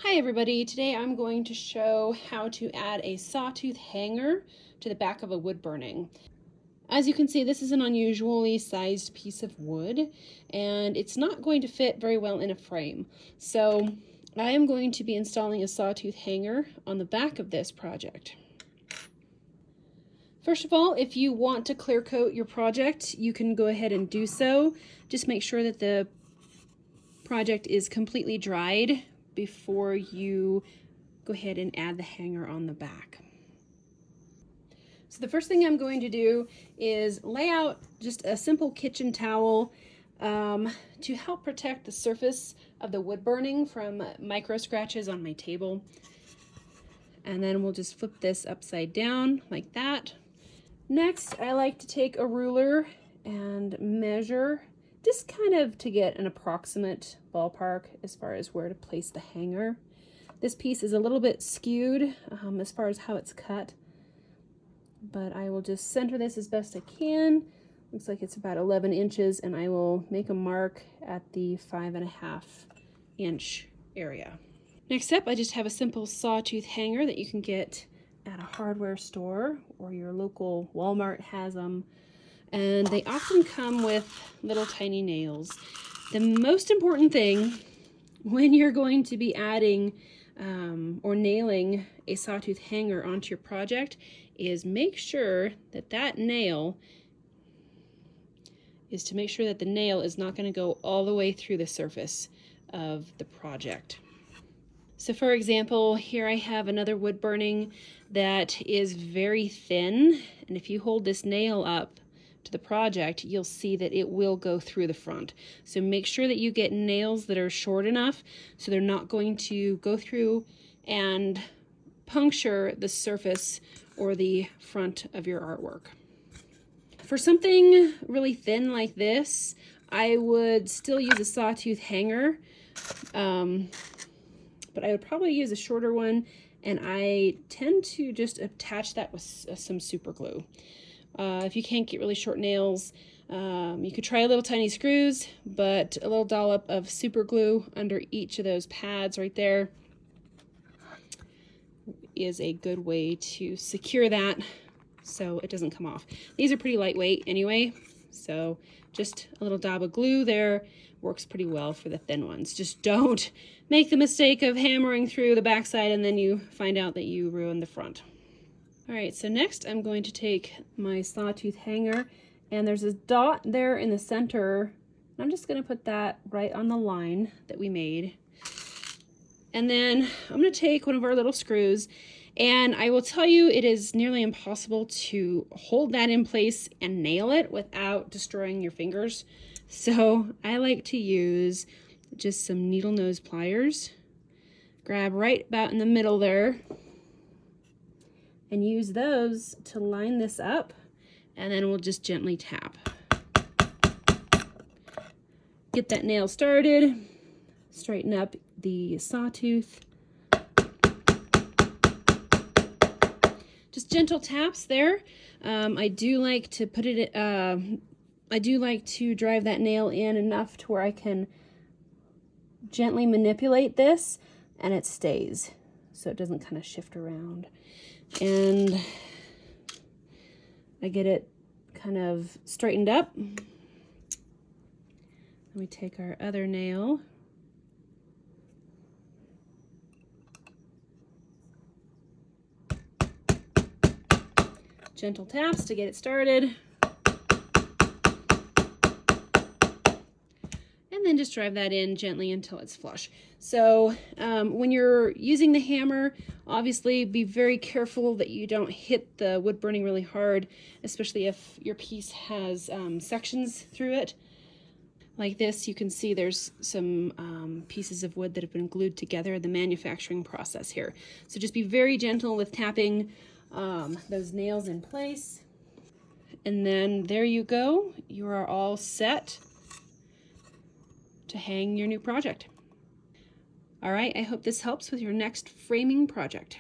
Hi everybody, today I'm going to show how to add a sawtooth hanger to the back of a wood burning. As you can see, this is an unusually sized piece of wood and it's not going to fit very well in a frame. So I am going to be installing a sawtooth hanger on the back of this project. First of all, if you want to clear coat your project, you can go ahead and do so. Just make sure that the project is completely dried before you go ahead and add the hanger on the back. So the first thing I'm going to do is lay out just a simple kitchen towel to help protect the surface of the wood burning from micro scratches on my table. And then we'll just flip this upside down like that. Next, I like to take a ruler and measure, just kind of to get an approximate ballpark as far as where to place the hanger. This piece is a little bit skewed as far as how it's cut, but I will just center this as best I can. Looks like it's about 11 inches, and I will make a mark at the 5.5 inch area. Next up, I just have a simple sawtooth hanger that you can get at a hardware store, or your local Walmart has them. And they often come with little tiny nails. The most important thing when you're going to be adding or nailing a sawtooth hanger onto your project is make sure that the nail is not going to go all the way through the surface of the project. So for example, here I have another wood burning that is very thin, and if you hold this nail up to the project, you'll see that it will go through the front. So make sure that you get nails that are short enough so they're not going to go through and puncture the surface or the front of your artwork. For something really thin like this, I would still use a sawtooth hanger, but I would probably use a shorter one, and I tend to just attach that with some super glue. If you can't get really short nails, you could try little tiny screws, but a little dollop of super glue under each of those pads right there is a good way to secure that so it doesn't come off. These are pretty lightweight anyway, so just a little dab of glue there works pretty well for the thin ones. Just don't make the mistake of hammering through the backside and then you find out that you ruined the front. All right, so next I'm going to take my sawtooth hanger, and there's a dot there in the center. I'm just going to put that right on the line that we made. And then I'm going to take one of our little screws, and I will tell you it is nearly impossible to hold that in place and nail it without destroying your fingers. So I like to use just some needle nose pliers. Grab right about in the middle there, and use those to line this up, and then we'll just gently tap. Get that nail started, straighten up the sawtooth. Just gentle taps there. I do like to drive that nail in enough to where I can gently manipulate this and it stays, so it doesn't kind of shift around. And I get it kind of straightened up. Then we take our other nail, gentle taps to get it started, and then just drive that in gently until it's flush. So when you're using the hammer, obviously be very careful that you don't hit the wood burning really hard, especially if your piece has sections through it. Like this, you can see there's some pieces of wood that have been glued together in the manufacturing process here. So just be very gentle with tapping those nails in place. And then there you go. You are all set to hang your new project. All right, I hope this helps with your next framing project.